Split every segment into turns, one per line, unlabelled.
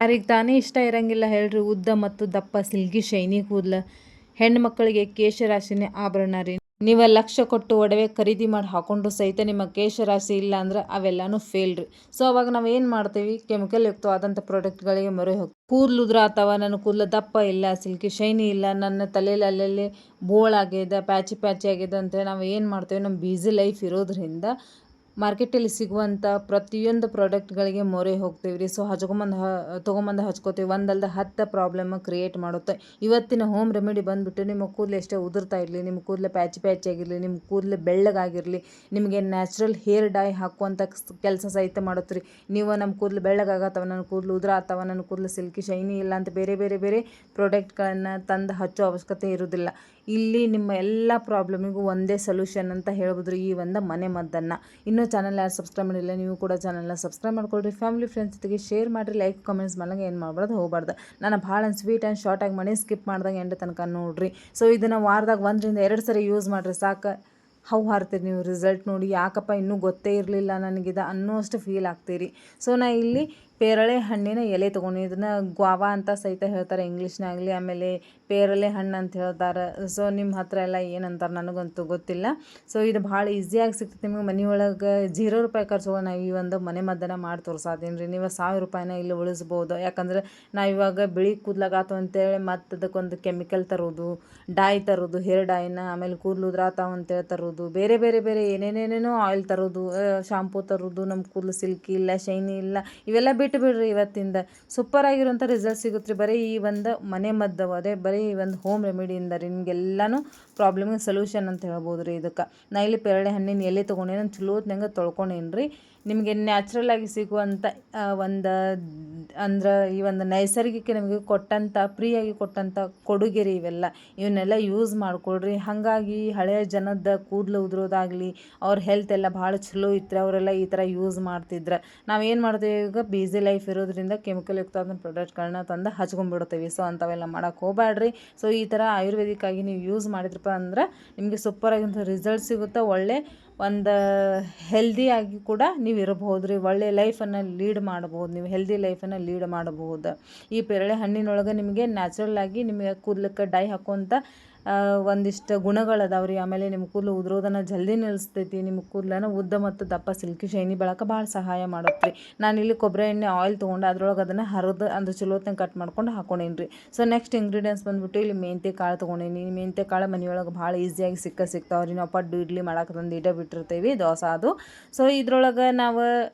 ಯಾರಿಗೆ ತಾನೇ ಇಷ್ಟ ಇರಂಗಿಲ್ಲ ಹೇಳ್ರಿ ಉದ್ದ ಮತ್ತು ದಪ್ಪ ಸಿಲ್ಕಿ ಶೈನಿ ಕೂದಲ. ಹೆಣ್ಣು ಮಕ್ಕಳಿಗೆ ಕೇಶರಾಶಿನೇ ಆಭರಣ ರೀ. ನೀವು ಲಕ್ಷ ಕೊಟ್ಟು ಒಡವೆ ಖರೀದಿ ಮಾಡಿ ಹಾಕೊಂಡ್ರು ಸಹಿತ ನಿಮ್ಮ ಕೇಶರಾಶಿ ಇಲ್ಲ ಅಂದ್ರೆ ಅವೆಲ್ಲಾನು ಫೇಲ್ ರೀ. ಸೊ ಅವಾಗ ನಾವು ಏನು ಮಾಡ್ತೀವಿ, ಕೆಮಿಕಲ್ ಯುಕ್ತವಾದಂಥ ಪ್ರಾಡಕ್ಟ್ಗಳಿಗೆ ಮೊರೆ ಹೋಗ್ತೀವಿ. ಕೂದಲು ಉದ್ರ ಅಥವಾ ನನ್ನ ಕೂದಲು ದಪ್ಪ ಇಲ್ಲ, ಸಿಲ್ಕಿ ಶೈನಿ ಇಲ್ಲ, ನನ್ನ ತಲೆಯಲ್ಲಿ ಅಲ್ಲಲ್ಲಿ ಬೋಳಾಗಿದೆ, ಪ್ಯಾಚಿ ಪ್ಯಾಚಿ ಆಗಿದೆ ಅಂತೇಳಿ ನಾವು ಏನು ಮಾಡ್ತೇವೆ, ನಮ್ಮ ಬ್ಯುಸಿ ಲೈಫ್ ಇರೋದ್ರಿಂದ ಮಾರ್ಕೆಟಲ್ಲಿ ಸಿಗುವಂಥ ಪ್ರತಿಯೊಂದು ಪ್ರಾಡಕ್ಟ್ಗಳಿಗೆ ಮೊರೆ ಹೋಗ್ತೀವಿ ರೀ. ಸೊ ತೊಗೊಂಬಂದು ಹಚ್ಕೋತೀವಿ, ಒಂದಲ್ದ 10 ಪ್ರಾಬ್ಲಮ್ ಕ್ರಿಯೇಟ್ ಮಾಡುತ್ತೆ. ಇವತ್ತಿನ ಹೋಮ್ ರೆಮಿಡಿ ಬಂದುಬಿಟ್ಟು ನಿಮ್ಮ ಕೂದಲು ಎಷ್ಟೇ ಉದುರ್ತಾ ಇರಲಿ, ನಿಮ್ಮ ಕೂದಲು ಪ್ಯಾಚಿ ಪ್ಯಾಚಿ ಆಗಿರಲಿ, ನಿಮ್ಮ ಕೂದಲು ಬೆಳ್ಳಗಾಗಿರಲಿ, ನಿಮಗೆ ನ್ಯಾಚುರಲ್ ಹೇರ್ ಡೈ ಹಾಕುವಂಥ ಕೆಲಸ ಸಹಿತ ಮಾಡುತ್ತೆ ರೀ. ನೀವು ನಮ್ಮ ಕೂದಲು ಬೆಳ್ಳಗಾಗತ್ತವ, ನನ್ನ ಕೂದಲು ಉದುರಾತವ, ನನ್ನ ಕೂದಲು ಸಿಲ್ಕಿ ಶೈನಿ ಇಲ್ಲ ಅಂತ ಬೇರೆ ಬೇರೆ ಬೇರೆ ಪ್ರಾಡಕ್ಟ್ಗಳನ್ನು ತಂದು ಹಚ್ಚೋ ಅವಶ್ಯಕತೆ ಇರೋದಿಲ್ಲ. ಇಲ್ಲಿ ನಿಮ್ಮ ಎಲ್ಲ ಪ್ರಾಬ್ಲಮಿಗೂ ಒಂದೇ ಸೊಲ್ಯೂಷನ್ ಅಂತ ಹೇಳ್ಬೋದು ಈ ಒಂದು ಮನೆ ಮದ್ದನ್ನು. ಇನ್ನೂ ಚಾನಲ್ ಯಾರು ಸಬ್ಸ್ಕ್ರೈಬ್ ಮಾಡಿಲ್ಲ, ನೀವು ಕೂಡ ಚಾನಲ್ನ ಸಬ್ಸ್ಕ್ರೈಬ್ ಮಾಡ್ಕೊಳ್ರಿ. ಫ್ಯಾಮಿಲಿ ಫ್ರೆಂಡ್ಸ್ ಜೊತೆಗೆ ಶೇರ್ ಮಾಡಿರಿ, ಲೈಕ್ ಕಮೆಂಟ್ಸ್ ಮಾಡಂಗೆ ಏನು ಮಾಡ್ಬಾರ್ದು ಹೋಗ್ಬಾರ್ದು. ನಾನು ಭಾಳ ಸ್ವೀಟ್ ಆ್ಯಂಡ್ ಶಾರ್ಟಾಗಿ ಮಾಡಿ ಸ್ಕಿಪ್ ಮಾಡ್ದಂಗೆ ಎಂಡ್ ತನಕ ನೋಡಿರಿ. ಸೊ ಇದನ್ನು ವಾರದಾಗ 1 ರಿಂದ 2 ಸರಿ ಯೂಸ್ ಮಾಡಿರಿ ಸಾಕು. ಹಾರ್ತೀರಿ ನೀವು ರಿಸಲ್ಟ್ ನೋಡಿ, ಯಾಕಪ್ಪ ಇನ್ನೂ ಗೊತ್ತೇ ಇರಲಿಲ್ಲ ನನಗಿದ ಅನ್ನೋಷ್ಟು ಫೀಲ್ ಆಗ್ತೀರಿ. ಸೊ ನಾ ಇಲ್ಲಿ ಪೇರಳೆ ಹಣ್ಣಿನ ಎಲೆ ತೊಗೊಂಡು, ಇದನ್ನು ಗ್ವಾವಾ ಅಂತ ಸಹಿತ ಹೇಳ್ತಾರೆ ಇಂಗ್ಲೀಷ್ನಾಗಲಿ, ಆಮೇಲೆ ಪೇರಳೆ ಹಣ್ಣು ಅಂತ ಹೇಳ್ತಾರೆ. ಸೊ ನಿಮ್ಮ ಹತ್ರ ಎಲ್ಲ ಏನಂತಾರೆ ನನಗಂತೂ ಗೊತ್ತಿಲ್ಲ. ಸೊ ಇದು ಭಾಳ ಈಸಿಯಾಗಿ ಸಿಗ್ತದೆ ನಿಮಗೆ ಮನೆಯೊಳಗೆ. ₹0 ಖರ್ಚುಗಳು ನಾವು ಈ ಒಂದು ಮನೆ ಮದ್ದನ್ನು ಮಾಡಿ ತೋರಿಸಾತೀನಿ ರೀ. ನೀವು ₹1000 ಇಲ್ಲಿ ಉಳಿಸ್ಬೋದು. ಯಾಕಂದ್ರೆ ನಾವು ಇವಾಗ ಬಿಳಿ ಕೂದಲಾಗಾತು ಅಂತೇಳಿ ಮತ್ತು ಅದಕ್ಕೊಂದು ಕೆಮಿಕಲ್ ತರೋದು, ಡೈ ತರೋದು, ಹೇರ್ ಡೈನ, ಆಮೇಲೆ ಕೂದಲು ಉದ್ರಾತಾವ ಅಂತೇಳಿ ತರೋದು, ಬೇರೆ ಬೇರೆ ಬೇರೆ ಏನೇನೇನೇನೋ ಆಯಿಲ್ ತರೋದು, ಶಾಂಪೂ ತರೋದು, ನಮ್ಮ ಕೂದಲು ಸಿಲ್ಕಿ ಇಲ್ಲ, ಶೈನಿ ಇಲ್ಲ, ಇವೆಲ್ಲ ಬಿಟ್ಬಿಡ್ರಿ. ಇವತ್ತಿಂದ ಸೂಪರ್ ಆಗಿರುವಂಥ ರಿಸಲ್ಟ್ ಸಿಗುತ್ತೆ ರೀ ಬರೀ ಈ ಒಂದು ಮನೆ ಮದ್ದು, ಅದೇ ಬರೀ ಈ ಒಂದು ಹೋಮ್ ರೆಮಿಡಿಯಿಂದ ರೀ. ನಿಮಗೆಲ್ಲನೂ ಪ್ರಾಬ್ಲಮಿಗೆ ಸೊಲ್ಯೂಷನ್ ಅಂತ ಹೇಳ್ಬೋದು ರೀ ಇದಕ್ಕೆ. ನಾ ಇಲ್ಲಿ ಪೇರಳೆ ಹಣ್ಣಿನ ಎಲೆ ತೊಗೊಂಡೇನು, ಚಲೋತ್ನಂಗೆ ತೊಳ್ಕೊಂಡೇನು ರೀ. ನಿಮಗೆ ನ್ಯಾಚುರಲ್ ಆಗಿ ಸಿಗುವಂಥ ಒಂದು ಅಂದ್ರೆ ಈ ಒಂದು ನೈಸರ್ಗಿಕ ನಮಗೆ ಕೊಟ್ಟಂಥ ಫ್ರೀಯಾಗಿ ಕೊಟ್ಟಂಥ ಕೊಡುಗೆ ರೀ ಇವೆಲ್ಲ. ಇವನ್ನೆಲ್ಲ ಯೂಸ್ ಮಾಡ್ಕೊಳ್ರಿ. ಹಾಗಾಗಿ ಹಳೆಯ ಜನದ ಕೂದಲು ಉದುರೋದಾಗಲಿ, ಅವ್ರ ಹೆಲ್ತ್ ಎಲ್ಲ ಭಾಳ ಚಲೋ ಇತ್ತು, ಅವರೆಲ್ಲ ಈ ಥರ ಯೂಸ್ ಮಾಡ್ತಿದ್ರು. ನಾವೇನು ಮಾಡ್ತೀವಿ ಈಗ ಬ್ಯುಸಿ ಲೈಫ್ ಇರೋದ್ರಿಂದ ಕೆಮಿಕಲ್ ಯುಕ್ತವಾದ ಪ್ರಾಡಕ್ಟ್ಗಳನ್ನ ತಂದು ಹಚ್ಕೊಂಡ್ಬಿಡ್ತೀವಿ. ಸೊ ಅಂಥವೆಲ್ಲ ಮಾಡೋಕ್ಕೆ ಹೋಗ್ಬೇಡ್ರಿ. ಸೊ ಈ ಥರ ಆಯುರ್ವೇದಿಕ್ ಆಗಿ ನೀವು ಯೂಸ್ ಮಾಡಿದ್ರಪ್ಪ ಅಂದ್ರೆ ನಿಮಗೆ ಸೂಪರಾಗಿಂಥ ರಿಸಲ್ಟ್ ಸಿಗುತ್ತೆ. ಒಳ್ಳೆ ಒಂದು ಹೆಲ್ದಿಯಾಗಿ ಕೂಡ ನೀವು ಇರಬಹುದು ರೀ. ಒಳ್ಳೆಯ ಲೈಫನ್ನು ಲೀಡ್ ಮಾಡ್ಬೋದು, ನೀವು ಹೆಲ್ದಿ ಲೈಫನ್ನು ಲೀಡ್ ಮಾಡಬಹುದು. ಈ ಪೇರಳೆ ಹಣ್ಣಿನೊಳಗೆ ನಿಮಗೆ ನ್ಯಾಚುರಲ್ ಆಗಿ ನಿಮಗೆ ಕೂದಲಕ್ಕೆ ಡೈ ಹಾಕುವಂಥ ಒಂದಿಷ್ಟು ಗುಣಗಳದಾವ ರೀ. ಆಮೇಲೆ ನಿಮ್ಮ ಕೂದಲು ಉದುರೋದನ್ನು ಜಲ್ದಿ ನಿಲ್ಲಿಸ್ತೈತಿ. ನಿಮ್ಮ ಕೂದಲನ್ನು ಉದ್ದ ಮತ್ತು ದಪ್ಪ ಸಿಲ್ಕಿ ಶೈನಿ ಬೆಳಕ ಭಾಳ ಸಹಾಯ ಮಾಡುತ್ತೆ ರೀ. ನಾನಿಲ್ಲಿ ಕೊಬ್ಬರಿ ಎಣ್ಣೆ ಆಯಿಲ್ ತೊಗೊಂಡು ಅದ್ರೊಳಗೆ ಅದನ್ನು ಹರಿದು ಅಂದ್ರೆ ಚಲೋತ್ನ ಕಟ್ ಮಾಡ್ಕೊಂಡು ಹಾಕೊಂಡೇನಿ ರೀ. ಸೊ ನೆಕ್ಸ್ಟ್ ಇಂಗ್ರೀಡಿಯೆಂಟ್ಸ್ ಬಂದುಬಿಟ್ಟು ಇಲ್ಲಿ ಮೆಂತ್ಯ ಕಾಳು ತೊಗೊಂಡೇನಿ. ಮೆಂತ್ಯ ಕಾಳು ಮನೆಯೊಳಗೆ ಭಾಳ ಈಸಿಯಾಗಿ ಸಿಗ್ತಾವೆ ರೀ. ನಾವು ಪಡ್ಡು ಇಡ್ಲಿ ಮಾಡಕ್ಕೆ ತಂದು ಬಿಟ್ಟಿರ್ತೀವಿ, ದೋಸೆ ಅದು. ಸೊ ಇದ್ರೊಳಗೆ ನಾವು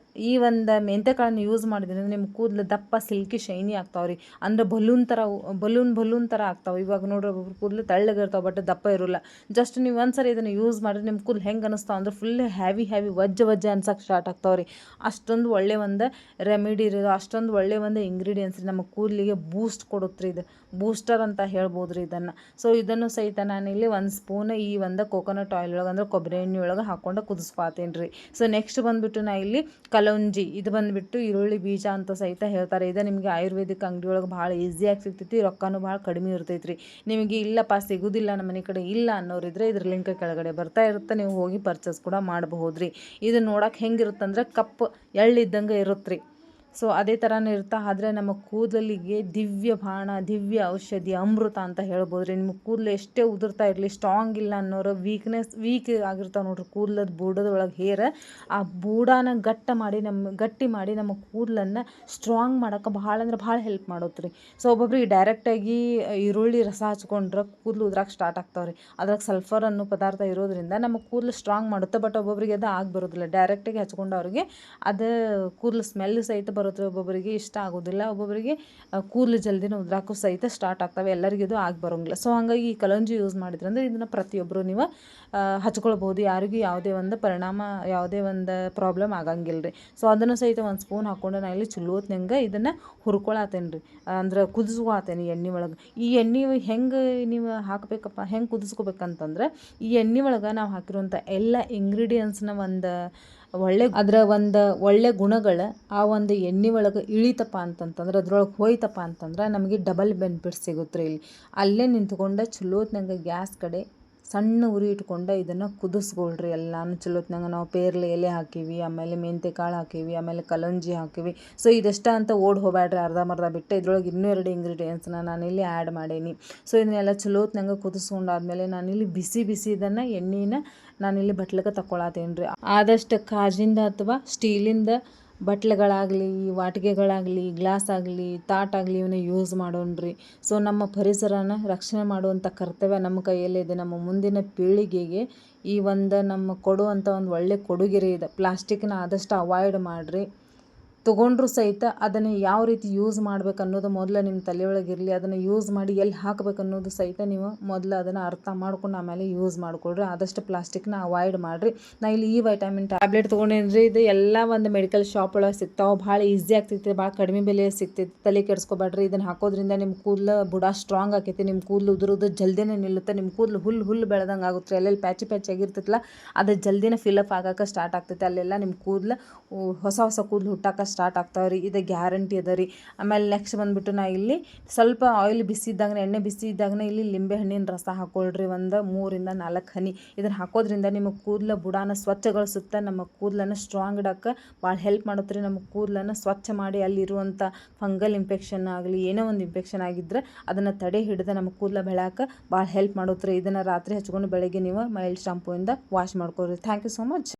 ಈ ಒಂದು ಮೆಂತ್ಯ ಕಾಳನ್ನು ಯೂಸ್ ಮಾಡಿದ್ರೆ ನಿಮ್ಮ ಕೂದಲು ದಪ್ಪ ಸಿಲ್ಕಿ ಶೈನಿ ಆಗ್ತಾವೆ ರೀ. ಅಂದ್ರೆ ಬಲೂನ್ ಥರ ಆಗ್ತಾವೆ. ಇವಾಗ ನೋಡ್ರಿ ಒಬ್ಬೊಬ್ರು ಕೂದಲು ತೆಳ್ಳಗಿರ್ತಾವೆ ಬಟ್ ದಪ್ಪ ಇರೋಲ್ಲ. ಜಸ್ಟ್ ನೀವು ಒಂದ್ಸರಿ ಇದನ್ನು ಯೂಸ್ ಮಾಡಿದ್ರೆ ನಿಮ್ಮ ಕೂದಲು ಹೆಂಗೆ ಅನ್ನಿಸ್ತಾವೆ ಅಂದ್ರೆ ಫುಲ್ ಹೆವಿ ವಜ್ಜೆ ಅನ್ಸಕ್ಕೆ ಸ್ಟಾರ್ಟ್ ಆಗ್ತಾವೆ ರೀ. ಅಷ್ಟೊಂದು ಒಳ್ಳೆ ಒಂದು ರೆಮಿಡಿ ಇರೋದು, ಅಷ್ಟೊಂದು ಒಳ್ಳೆ ಒಂದು ಇಂಗ್ರೀಡಿಯೆಂಟ್ಸ್ ರೀ. ನಮ್ಮ ಕೂದಲಿಗೆ ಬೂಸ್ಟ್ ಕೊಡುತ್ತೆ ರೀ. ಇದು ಬೂಸ್ಟರ್ ಅಂತ ಹೇಳ್ಬೋದು ರೀ ಇದನ್ನು. ಸೊ ಇದನ್ನು ಸಹಿತ ನಾನಿಲ್ಲಿ 1 ಸ್ಪೂನ್ ಈ ಒಂದು ಕೋಕೋನಟ್ ಆಯಿಲ್ ಒಳಗೆ ಅಂದ್ರೆ ಕೊಬ್ಬರಿ ಎಣ್ಣೆ ಒಳಗೆ ಹಾಕ್ಕೊಂಡು ಕುದಿಸ್ಕೊತೀನಿ ರೀ. ಸೊ ನೆಕ್ಸ್ಟ್ ಬಂದುಬಿಟ್ಟು ನಾ ಇಲ್ಲಿ ಕಲೌಂಜಿ, ಇದು ಬಂದುಬಿಟ್ಟು ಈರುಳ್ಳಿ ಬೀಜ ಅಂತ ಸಹಿತ ಹೇಳ್ತಾರೆ. ಇದು ನಿಮಗೆ ಆಯುರ್ವೇದಿಕ್ ಅಂಗಡಿ ಒಳಗೆ ಭಾಳ ಈಸಿಯಾಗಿ ಸಿಗ್ತೈತಿ, ರೊಕ್ಕನೂ ಭಾಳ ಕಡಿಮೆ ಇರ್ತೈತೆ ರೀ. ನಿಮಗೆ ಇಲ್ಲಪ್ಪ ಸಿಗೋದಿಲ್ಲ ನಮ್ಮ ಮನೆ ಕಡೆ ಇಲ್ಲ ಅನ್ನೋರಿದ್ರೆ ಇದ್ರ ಲಿಂಕ್ ಕೆಳಗಡೆ ಬರ್ತಾ ಇರುತ್ತೆ, ನೀವು ಹೋಗಿ ಪರ್ಚೇಸ್ ಕೂಡ ಮಾಡಬಹುದು ರೀ. ಇದು ನೋಡೋಕೆ ಹೆಂಗಿರುತ್ತಂದ್ರೆ ಕಪ್ಪು ಎಳ್ಳಿದ್ದಂಗೆ ಇರುತ್ತೆ ರೀ. ಸೊ ಅದೇ ಥರನೇ ಇರುತ್ತೆ. ಆದರೆ ನಮ್ಮ ಕೂದಲಿಗೆ ದಿವ್ಯ ಬಾಣ, ದಿವ್ಯ ಔಷಧಿ, ಅಮೃತ ಅಂತ ಹೇಳ್ಬೋದು ರೀ. ನಿಮ್ಮ ಕೂದಲು ಎಷ್ಟೇ ಉದುರ್ತಾ ಇರಲಿ, ಸ್ಟ್ರಾಂಗ್ ಇಲ್ಲ ಅನ್ನೋರು, ವೀಕ್ ಆಗಿರ್ತಾವೆ ನೋಡ್ರಿ ಕೂದಲದ ಬೂಡದೊಳಗೆ ಹೇರ್, ಆ ಬೂಡಾನ ಗಟ್ಟಿ ಮಾಡಿ ನಮ್ಮ ಕೂದಲನ್ನು ಸ್ಟ್ರಾಂಗ್ ಮಾಡೋಕೆ ಭಾಳ ಅಂದ್ರೆ ಭಾಳ ಹೆಲ್ಪ್ ಮಾಡುತ್ತೆ ರೀ. ಸೊ ಒಬ್ಬೊಬ್ರಿಗೆ ಡೈರೆಕ್ಟಾಗಿ ಈರುಳ್ಳಿ ರಸ ಹಚ್ಕೊಂಡ್ರೆ ಕೂದಲು ಉದ್ರಾಕ್ ಸ್ಟಾರ್ಟ್ ಆಗ್ತಾವೆ ರೀ. ಅದ್ರಾಗ ಸಲ್ಫರ್ ಅನ್ನೋ ಪದಾರ್ಥ ಇರೋದ್ರಿಂದ ನಮ್ಮ ಕೂದಲು ಸ್ಟ್ರಾಂಗ್ ಮಾಡುತ್ತೆ. ಬಟ್ ಒಬ್ಬೊಬ್ಬರಿಗೆ ಅದು ಬರೋದಿಲ್ಲ. ಡೈರೆಕ್ಟಾಗಿ ಹಚ್ಕೊಂಡವ್ರಿಗೆ ಅದು ಕೂದಲು ಸ್ಮೆಲ್ ಸಹಿತ ಬರುತ್ತೆ. ಒಬ್ಬೊಬ್ಬರಿಗೆ ಇಷ್ಟ ಆಗೋದಿಲ್ಲ, ಒಬ್ಬೊಬ್ಬರಿಗೆ ಕೂದಲು ಜಲ್ದಿನ ಉದ್ರಾಕು ಸಹಿತ ಸ್ಟಾರ್ಟ್ ಆಗ್ತವೆ. ಎಲ್ಲರಿಗೂ ಇದು ಬರೋಂಗಿಲ್ಲ. ಸೊ ಹಾಗಾಗಿ ಈ ಕಲಂಜಿ ಯೂಸ್ ಮಾಡಿದ್ರಂದ್ರೆ ಇದನ್ನು ಪ್ರತಿಯೊಬ್ಬರು ನೀವು ಹಚ್ಕೊಳ್ಬೋದು. ಯಾರಿಗೂ ಯಾವುದೇ ಒಂದು ಪರಿಣಾಮ, ಯಾವುದೇ ಒಂದು ಪ್ರಾಬ್ಲಮ್ ಆಗಂಗಿಲ್ಲ ರೀ. ಸೊ ಅದನ್ನು ಸಹಿತ 1 ಸ್ಪೂನ್ ಹಾಕ್ಕೊಂಡು ನಾನು ಇಲ್ಲಿ ಚಲೋತ್ನಂಗೆ ಇದನ್ನು ಹುರ್ಕೊಳತ್ತೇನೆ ರೀ. ಅಂದ್ರೆ ಕುದಿಸ್ಕೊಳತ್ತೇನೆ ಎಣ್ಣೆ ಒಳಗೆ. ಈ ಎಣ್ಣೆ ಹೆಂಗೆ ನೀವು ಹಾಕಬೇಕಪ್ಪ, ಹೆಂಗೆ ಕುದಿಸ್ಕೋಬೇಕಂತಂದ್ರೆ ಈ ಎಣ್ಣೆ ಒಳಗೆ ನಾವು ಹಾಕಿರುವಂಥ ಎಲ್ಲ ಇಂಗ್ರೀಡಿಯೆಂಟ್ಸ್ನ ಅದರ ಒಂದು ಒಳ್ಳೆ ಗುಣಗಳು ಆ ಒಂದು ಎಣ್ಣೆ ಒಳಗೆ ಇಳಿತಪ್ಪ ಅಂತಂತಂದ್ರೆ, ಅದ್ರೊಳಗೆ ಹೋಯ್ತಪ್ಪ ಅಂತಂದ್ರೆ ನಮಗೆ ಡಬಲ್ ಬೆನಿಫಿಟ್ ಸಿಗುತ್ತೆ ರೀ. ಇಲ್ಲಿ ಅಲ್ಲೇ ನಿಂತ್ಕೊಂಡು ಚಲೋತ್ನಂಗೆ ಗ್ಯಾಸ್ ಕಡೆ ಸಣ್ಣ ಉರಿ ಇಟ್ಕೊಂಡು ಇದನ್ನು ಕುದಿಸ್ಕೊಳ್ರಿ. ಎಲ್ಲಾನು ಚಲೋತ್ನಾಗ ನಾವು ಪೇರ್ಲೆ ಎಲೆ ಹಾಕೀವಿ, ಆಮೇಲೆ ಮೆಂತೆ ಕಾಳು ಹಾಕೀವಿ, ಆಮೇಲೆ ಕಲಂಜಿ ಹಾಕೀವಿ. ಸೊ ಇದೆಷ್ಟ ಅಂತ ಓಡ್ ಹೋಗ್ಬೇಡ್ರಿ, ಅರ್ಧಂಬರ್ಧ ಬಿಟ್ಟು ಇದ್ರೊಳಗೆ ಇನ್ನೂ 2 ಇಂಗ್ರೀಡಿಯೆಂಟ್ಸ್ನ ನಾನಿಲ್ಲಿ ಆ್ಯಡ್ ಮಾಡೀನಿ. ಸೊ ಇದನ್ನೆಲ್ಲ ಚಲೋತ್ನಾಗ ಕುದಿಸ್ಕೊಂಡಾದ್ಮೇಲೆ ನಾನಿಲ್ಲಿ ಬಿಸಿ ಇದನ್ನು ಎಣ್ಣೆನ ನಾನಿಲ್ಲಿ ಬಟ್ಲಕ್ಕೆ ತಗೊಳತ್ತೇನೆ ರೀ. ಆದಷ್ಟು ಕಾಜಿಂದ ಅಥವಾ ಸ್ಟೀಲಿಂದ ಬಟ್ಲುಗಳಾಗಲಿ, ವಾಟಿಕೆಗಳಾಗಲಿ, ಗ್ಲಾಸ್ ಆಗಲಿ, ತಾಟಾಗಲಿ ಇವನ್ನ ಯೂಸ್ ಮಾಡೋಣ್ರಿ. ಸೊ ನಮ್ಮ ಪರಿಸರನ ರಕ್ಷಣೆ ಮಾಡುವಂಥ ಕರ್ತವ್ಯ ನಮ್ಮ ಕೈಯಲ್ಲಿದೆ. ನಮ್ಮ ಮುಂದಿನ ಪೀಳಿಗೆಗೆ ಈ ಒಂದು ನಮ್ಮ ಕೊಡುವಂಥ ಒಂದು ಒಳ್ಳೆ ಕೊಡುಗೆರೆ ಇದೆ. ಪ್ಲಾಸ್ಟಿಕ್ನ ಆದಷ್ಟು ಅವಾಯ್ಡ್ ಮಾಡಿರಿ. ತೊಗೊಂಡ್ರೂ ಸಹಿತ ಅದನ್ನು ಯಾವ ರೀತಿ ಯೂಸ್ ಮಾಡ್ಬೇಕು ಅನ್ನೋದು ಮೊದಲು ನಿಮ್ಮ ತಲೆಯೊಳಗಿರಲಿ. ಅದನ್ನು ಯೂಸ್ ಮಾಡಿ ಎಲ್ಲಿ ಹಾಕ್ಬೇಕು ಅನ್ನೋದು ಸಹಿತ ನೀವು ಮೊದಲು ಅದನ್ನು ಅರ್ಥ ಮಾಡ್ಕೊಂಡು ಆಮೇಲೆ ಯೂಸ್ ಮಾಡ್ಕೊಳ್ರಿ. ಆದಷ್ಟು ಪ್ಲಾಸ್ಟಿಕ್ನ ಅವಾಯ್ಡ್ ಮಾಡಿರಿ. ನಾ ಇಲ್ಲಿ ಈ ವೈಟಮಿನ್ ಟ್ಯಾಬ್ಲೆಟ್ ತೊಗೊಂಡೇನ್ರಿ. ಇದು ಎಲ್ಲ ಒಂದು ಮೆಡಿಕಲ್ ಶಾಪ್ ಒಳಗೆ ಸಿಗ್ತಾವೆ. ಭಾಳ ಈಸಿ ಆಗ್ತೈತಿ, ಭಾಳ ಕಡಿಮೆ ಬೆಲೆ ಸಿಗ್ತೈತಿ. ತಲೆ ಕೆಡಿಸ್ಕೊಬೇಡ್ರಿ. ಇದನ್ನು ಹಾಕೋದ್ರಿಂದ ನಿಮ್ಮ ಕೂದಲು ಬುಡ ಸ್ಟ್ರಾಂಗ್ ಆಕೈತಿ. ನಿಮ್ಮ ಕೂದಲು ಉದುರೋದು ಜಲ್ದಿನೇ ನಿಲ್ಲುತ್ತೆ. ನಿಮ್ಮ ಕೂದಲು ಹುಲ್ಲು ಬೆಳೆದಂಗೆ ಆಗುತ್ತೆ. ಎಲ್ಲೆಲ್ಲಿ ಪ್ಯಾಚಿ ಆಗಿರ್ತೈತಲ್ಲ ಅದು ಜಲ್ದಿನೇ ಫಿಲಪ್ ಆಗೋಕೆ ಸ್ಟಾರ್ಟ್ ಆಗ್ತೈತೆ. ಅಲ್ಲೆಲ್ಲ ನಿಮ್ಮ ಕೂದಲು ಹೊಸ ಕೂದಲು ಹುಟ್ಟಾಕ ಸ್ಟಾರ್ಟ್ ಆಗ್ತಾವೆ ರೀ. ಇದು ಗ್ಯಾರಂಟಿ ಅದ ರೀ. ಆಮೇಲೆ ನೆಕ್ಸ್ಟ್ ಬಂದುಬಿಟ್ಟು ನಾ ಇಲ್ಲಿ ಸ್ವಲ್ಪ ಆಯಿಲ್ ಬಿಸಿ ಇದ್ದಾಗ, ಎಣ್ಣೆ ಬಿಸಿ ಇದ್ದಾಗನೇ ಇಲ್ಲಿ ಲಿಂಬೆ ಹಣ್ಣಿನ ರಸ ಹಾಕ್ಕೊಳ್ರಿ. ಒಂದು 3 ಇಂದ 4 ಹನಿ. ಇದನ್ನು ಹಾಕೋದ್ರಿಂದ ನಿಮ್ಮ ಕೂದಲ ಬುಡಾನ ಸ್ವಚ್ಛಗೊಳಿಸುತ್ತೆ. ನಮ್ಮ ಕೂದಲನ್ನು ಸ್ಟ್ರಾಂಗ್ ಇಡೋಕ್ಕೆ ಭಾಳ ಹೆಲ್ಪ್ ಮಾಡುತ್ತೆ ರೀ. ನಮ್ಮ ಕೂದಲನ್ನು ಸ್ವಚ್ಛ ಮಾಡಿ ಅಲ್ಲಿರುವಂಥ ಫಂಗಲ್ ಇನ್ಫೆಕ್ಷನ್ ಆಗಲಿ, ಏನೋ ಒಂದು ಇನ್ಫೆಕ್ಷನ್ ಆಗಿದ್ದರೆ ಅದನ್ನು ತಡೆ ಹಿಡಿದು ನಮ್ಮ ಕೂದಲ ಬೆಳೆಯೋಕೆ ಭಾಳ ಹೆಲ್ಪ್ ಮಾಡುತ್ತೆ ರೀ. ಇದನ್ನು ರಾತ್ರಿ ಹಚ್ಕೊಂಡು ಬೆಳಗ್ಗೆ ನೀವು ಮೈಲ್ಡ್ ಶಾಂಪೂಯಿಂದ ವಾಶ್ ಮಾಡ್ಕೊಳ್ರಿ. Thank you so much.